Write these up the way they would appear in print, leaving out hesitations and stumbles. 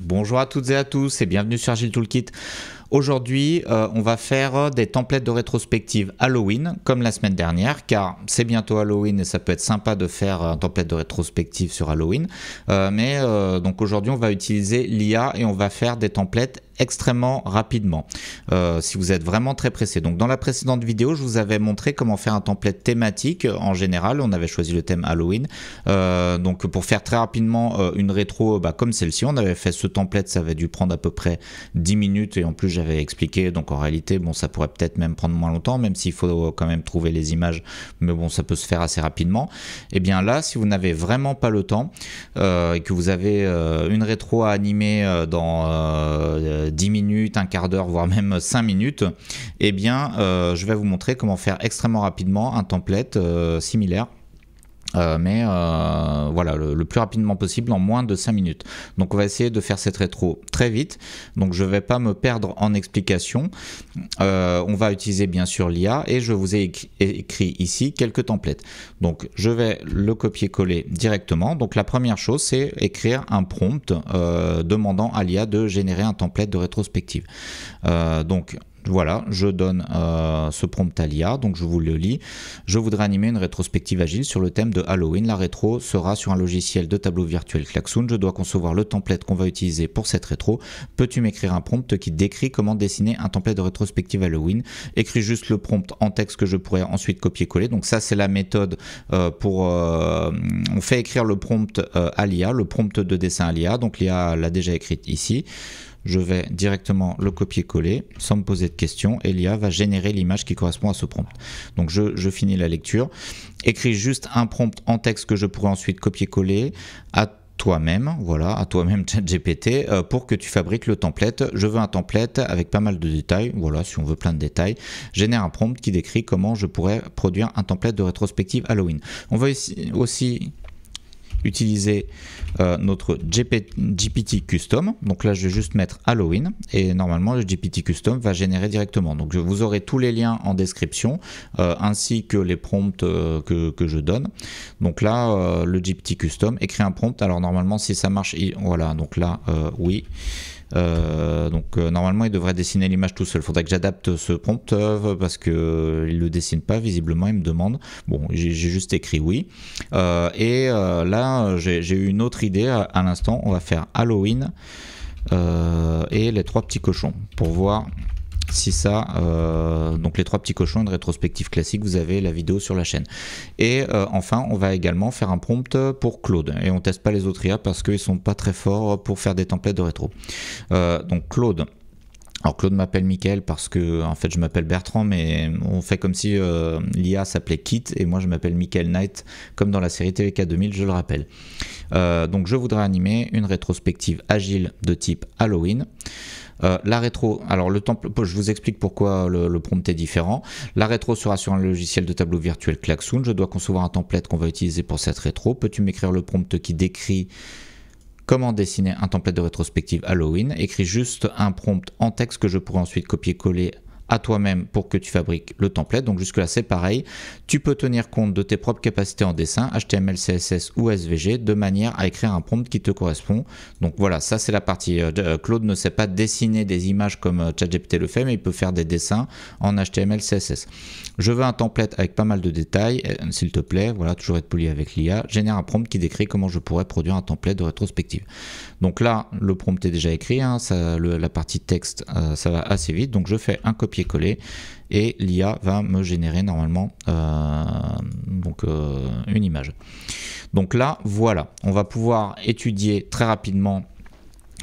Bonjour à toutes et à tous et bienvenue sur Agile Toolkit. Aujourd'hui, on va faire des templates de rétrospective Halloween comme la semaine dernière, car c'est bientôt Halloween et ça peut être sympa de faire un template de rétrospective sur Halloween. Donc aujourd'hui, on va utiliser l'IA et on va faire des templates extrêmement rapidement si vous êtes vraiment très pressé. Donc dans la précédente vidéo, je vous avais montré comment faire un template thématique. En général, on avait choisi le thème Halloween. Donc pour faire très rapidement une rétro comme celle-ci, on avait fait ce template, ça avait dû prendre à peu près 10 minutes et en plus j'avais expliqué, donc en réalité bon, ça pourrait peut-être même prendre moins longtemps, même s'il faut quand même trouver les images, mais bon, ça peut se faire assez rapidement. Et bien là, si vous n'avez vraiment pas le temps et que vous avez une rétro à animer dans 10 minutes, un quart d'heure, voire même 5 minutes, eh bien je vais vous montrer comment faire extrêmement rapidement un template similaire. Voilà, le plus rapidement possible en moins de 5 minutes. Donc on va essayer de faire cette rétro très vite, donc je ne vais pas me perdre en explication. On va utiliser bien sûr l'IA et je vous ai écrit ici quelques templates. Donc je vais le copier-coller directement. Donc la première chose, c'est écrire un prompt demandant à l'IA de générer un template de rétrospective. Voilà, je donne ce prompt à l'IA, donc je vous le lis. Je voudrais animer une rétrospective agile sur le thème de Halloween. La rétro sera sur un logiciel de tableau virtuel Klaxoon. Je dois concevoir le template qu'on va utiliser pour cette rétro. Peux-tu m'écrire un prompt qui décrit comment dessiner un template de rétrospective Halloween? Écris juste le prompt en texte que je pourrais ensuite copier-coller. Donc ça, c'est la méthode on fait écrire le prompt à l'IA, le prompt de dessin à l'IA. Donc l'IA l'a déjà écrite ici. Je vais directement le copier-coller sans me poser de questions et l'IA va générer l'image qui correspond à ce prompt. Donc je finis la lecture. Écris juste un prompt en texte que je pourrais ensuite copier-coller à toi-même, voilà, à toi-même ChatGPT, pour que tu fabriques le template. Je veux un template avec pas mal de détails, voilà, si on veut plein de détails. Génère un prompt qui décrit comment je pourrais produire un template de rétrospective Halloween. On va aussi utiliser notre GPT Custom. Donc là, je vais juste mettre Halloween et normalement, le GPT Custom va générer directement. Donc vous aurez tous les liens en description ainsi que les prompts que je donne. Donc là, le GPT Custom écrit un prompt. Alors normalement, si ça marche, voilà, donc là, oui. Normalement il devrait dessiner l'image tout seul. Il faudrait que j'adapte ce prompt parce qu'il ne le dessine pas visiblement, il me demande. Bon, j'ai juste écrit oui. Là j'ai eu une autre idée à l'instant. On va faire Halloween et les trois petits cochons pour voir si ça, donc les trois petits cochons, une rétrospective classique, vous avez la vidéo sur la chaîne. Et enfin, on va également faire un prompt pour Claude. Et on teste pas les autres IA parce qu'ils sont pas très forts pour faire des templates de rétro. Donc Claude. Alors Claude m'appelle Michael parce que en fait je m'appelle Bertrand, mais on fait comme si l'IA s'appelait Kit et moi je m'appelle Michael Knight comme dans la série TVK 2000, je le rappelle. Donc je voudrais animer une rétrospective agile de type Halloween. La rétro, alors je vous explique pourquoi le prompt est différent. La rétro sera sur un logiciel de tableau virtuel Klaxoon. Je dois concevoir un template qu'on va utiliser pour cette rétro. Peux-tu m'écrire le prompt qui décrit comment dessiner un template de rétrospective Halloween? Écris juste un prompt en texte que je pourrais ensuite copier-coller à toi-même pour que tu fabriques le template. Donc jusque là c'est pareil, tu peux tenir compte de tes propres capacités en dessin, HTML, CSS ou SVG, de manière à écrire un prompt qui te correspond. Donc voilà, ça c'est la partie. Claude ne sait pas dessiner des images comme ChatGPT le fait, mais il peut faire des dessins en HTML, CSS. Je veux un template avec pas mal de détails, s'il te plaît, voilà, toujours être poli avec l'IA. Génère un prompt qui décrit comment je pourrais produire un template de rétrospective. Donc là, le prompt est déjà écrit, hein, la partie texte, ça va assez vite, donc je fais un copier-coller et l'IA va me générer normalement une image. Donc là, voilà, on va pouvoir étudier très rapidement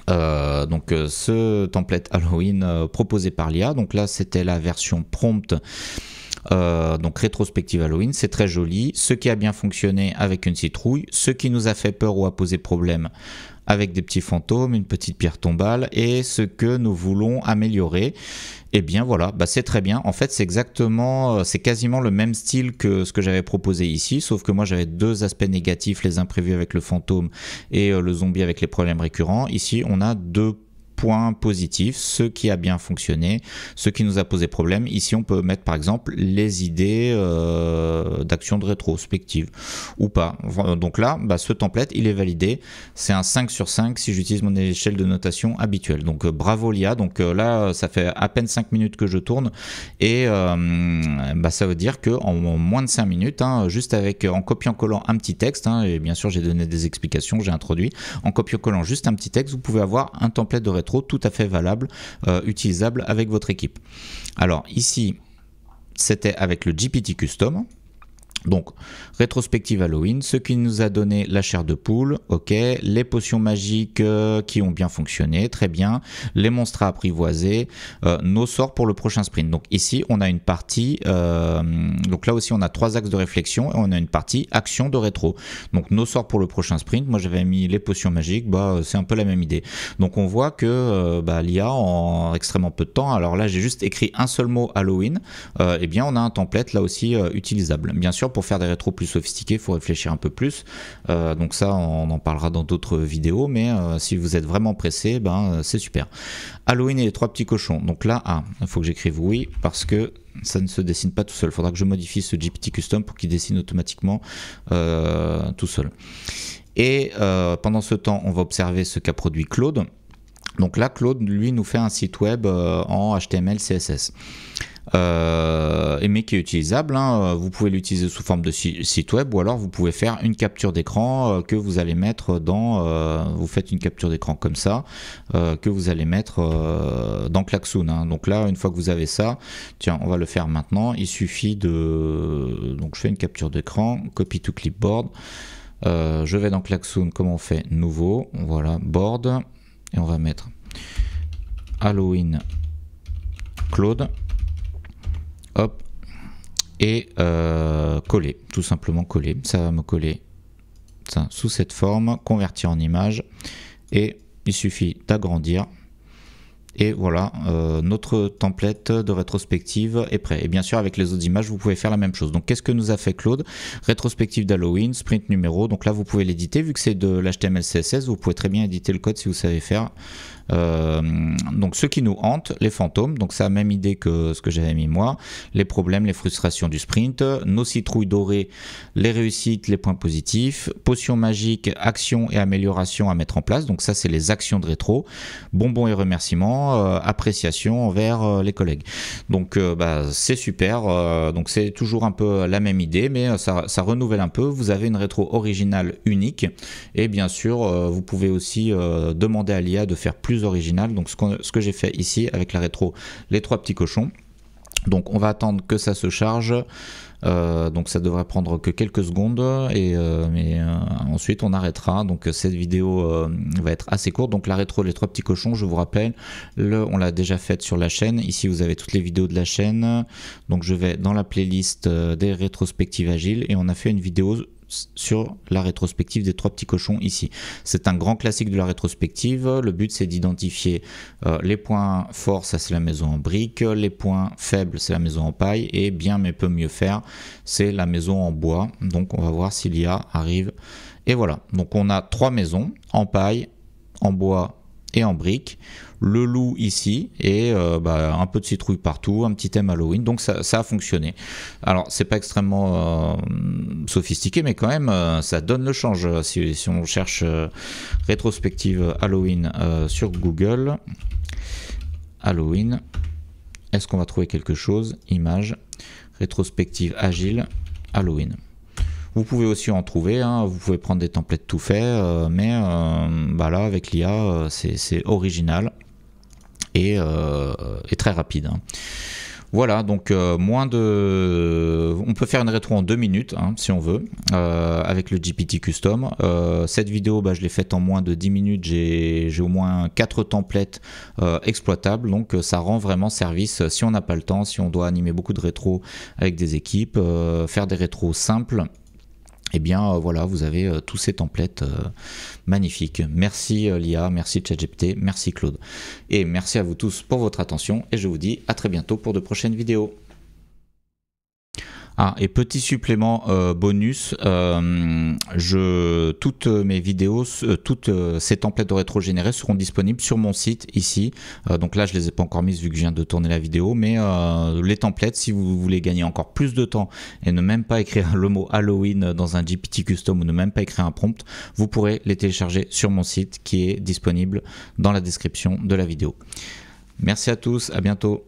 ce template Halloween proposé par l'IA. Donc là, c'était la version prompt. Donc rétrospective Halloween, c'est très joli. Ce qui a bien fonctionné avec une citrouille, ce qui nous a fait peur ou a posé problème avec des petits fantômes, une petite pierre tombale, et ce que nous voulons améliorer, et bien voilà, c'est très bien. En fait, c'est quasiment le même style que ce que j'avais proposé ici, sauf que moi j'avais deux aspects négatifs, les imprévus avec le fantôme et le zombie avec les problèmes récurrents. Ici, on a deux points positifs, ce qui a bien fonctionné, ce qui nous a posé problème. Ici on peut mettre par exemple les idées d'action de rétrospective ou pas. Donc là ce template il est validé, c'est un 5 sur 5 si j'utilise mon échelle de notation habituelle. Donc bravo l'IA. Donc là ça fait à peine 5 minutes que je tourne et ça veut dire que en moins de 5 minutes, juste en copiant-collant un petit texte, et bien sûr j'ai donné des explications, j'ai introduit, en copiant-collant juste un petit texte, vous pouvez avoir un template de rétro tout à fait valable, utilisable avec votre équipe. Alors ici, c'était avec le GPT Custom. Donc, rétrospective Halloween, ce qui nous a donné la chair de poule, ok, les potions magiques qui ont bien fonctionné, très bien, les monstres à apprivoiser, nos sorts pour le prochain sprint. Donc ici, on a une partie, donc là aussi on a 3 axes de réflexion et on a une partie action de rétro. Donc nos sorts pour le prochain sprint, moi j'avais mis les potions magiques, c'est un peu la même idée. Donc on voit que l'IA en extrêmement peu de temps, alors là j'ai juste écrit un seul mot Halloween, et bien on a un template là aussi utilisable. Bien sûr, pour faire des rétros plus sophistiqués, il faut réfléchir un peu plus. Donc ça, on en parlera dans d'autres vidéos, mais si vous êtes vraiment pressé, c'est super. Halloween et les 3 petits cochons. Donc là, il faut que j'écrive oui, parce que ça ne se dessine pas tout seul. Il faudra que je modifie ce GPT Custom pour qu'il dessine automatiquement tout seul. Et pendant ce temps, on va observer ce qu'a produit Claude. Donc là, Claude, lui, nous fait un site web en HTML, CSS. Mais qui est utilisable, vous pouvez l'utiliser sous forme de site web ou alors vous pouvez faire une capture d'écran que vous allez mettre dans, vous faites une capture d'écran comme ça que vous allez mettre dans Klaxoon. Donc là, une fois que vous avez ça, tiens, on va le faire maintenant. Il suffit de, donc je fais une capture d'écran, copy to clipboard, je vais dans Klaxoon, comme on fait, nouveau, voilà, board, et on va mettre Halloween Claude. Hop, et coller, tout simplement coller, ça va me coller ça sous cette forme, convertir en image, et il suffit d'agrandir, et voilà, notre template de rétrospective est prêt. Et bien sûr, avec les autres images, vous pouvez faire la même chose. Donc, qu'est-ce que nous a fait Claude? Rétrospective d'Halloween, sprint numéro. Donc là, vous pouvez l'éditer. Vu que c'est de l'HTML CSS, vous pouvez très bien éditer le code si vous savez faire. Donc, ce qui nous hante, les fantômes. Donc, c'est la même idée que ce que j'avais mis moi. Les problèmes, les frustrations du sprint. Nos citrouilles dorées, les réussites, les points positifs. Potions magiques, actions et améliorations à mettre en place. Donc, ça, c'est les actions de rétro. Bonbons et remerciements. Appréciation envers les collègues. Donc c'est super, donc c'est toujours un peu la même idée, mais ça renouvelle un peu. Vous avez une rétro originale unique, et bien sûr vous pouvez aussi demander à l'IA de faire plus original. Donc ce que j'ai fait ici avec la rétro les 3 petits cochons. Donc on va attendre que ça se charge. Donc ça devrait prendre que quelques secondes, mais ensuite on arrêtera. Donc cette vidéo va être assez courte. Donc la rétro les 3 petits cochons, je vous rappelle, on l'a déjà faite sur la chaîne. Ici vous avez toutes les vidéos de la chaîne. Donc je vais dans la playlist des rétrospectives agiles, et on a fait une vidéo sur la rétrospective des 3 petits cochons ici. C'est un grand classique de la rétrospective. Le but c'est d'identifier les points forts, ça c'est la maison en briques, les points faibles c'est la maison en paille, et bien mais peut mieux faire c'est la maison en bois. Donc on va voir si l'IA arrive, et voilà. Donc on a 3 maisons en paille, en bois et en briques. Le loup ici, et un peu de citrouille partout, un petit thème Halloween. Donc ça a fonctionné. Alors c'est pas extrêmement sophistiqué, mais quand même ça donne le change. Si on cherche rétrospective Halloween sur Google, Halloween, est-ce qu'on va trouver quelque chose? Image, rétrospective agile, Halloween. Vous pouvez aussi en trouver, vous pouvez prendre des templates tout faits, mais là avec l'IA c'est original et très rapide. Voilà, donc on peut faire une rétro en 2 minutes si on veut, avec le GPT Custom. Cette vidéo, je l'ai faite en moins de 10 minutes, j'ai au moins 4 templates exploitables, donc ça rend vraiment service si on n'a pas le temps, si on doit animer beaucoup de rétros avec des équipes, faire des rétros simples. Et bien voilà, vous avez tous ces templates magnifiques. Merci l'IA, merci ChatGPT, merci Claude. Et merci à vous tous pour votre attention, et je vous dis à très bientôt pour de prochaines vidéos. Ah, et petit supplément bonus, toutes mes vidéos, toutes ces templates de rétro-générés seront disponibles sur mon site ici. Donc là, je les ai pas encore mises vu que je viens de tourner la vidéo, mais les templates, si vous voulez gagner encore plus de temps et ne même pas écrire le mot Halloween dans un GPT Custom ou ne même pas écrire un prompt, vous pourrez les télécharger sur mon site qui est disponible dans la description de la vidéo. Merci à tous, à bientôt.